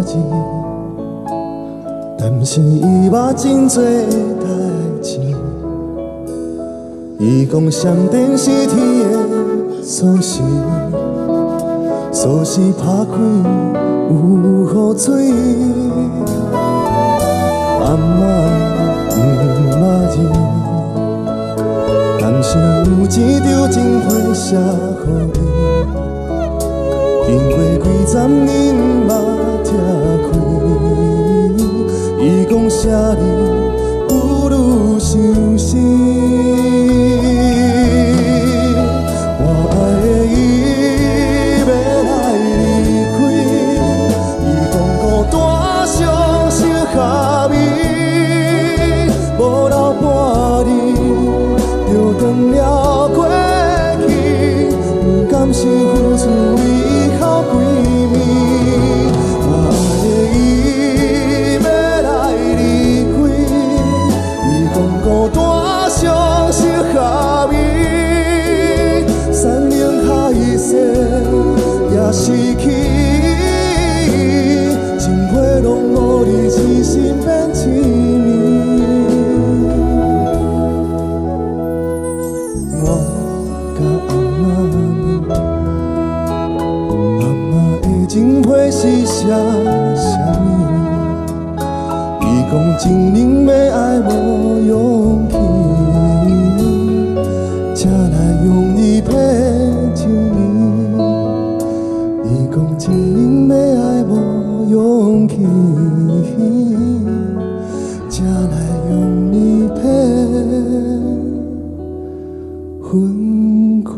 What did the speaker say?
字，但是伊捌真多代志。伊讲上电是天的锁匙，锁匙打开有雨水。阿嬷毋捌字，但是有一张情批写予你。经过几十年嘛拆开，伊讲写你有愈伤心。我爱的伊要来离开，伊讲孤单伤心合意，无留半日就断了过去，不甘心付出你好闺蜜。我爱的伊要来离开，伊讲孤单伤心合意，山盟海誓也失去，情花拢无你痴心变痴迷。我甲阿嬷问，阿嬷的情批是写啥物？伊讲情人要爱无勇气，才来用伊骗情意。伊讲情人要爱无勇气，才来用伊骗分开。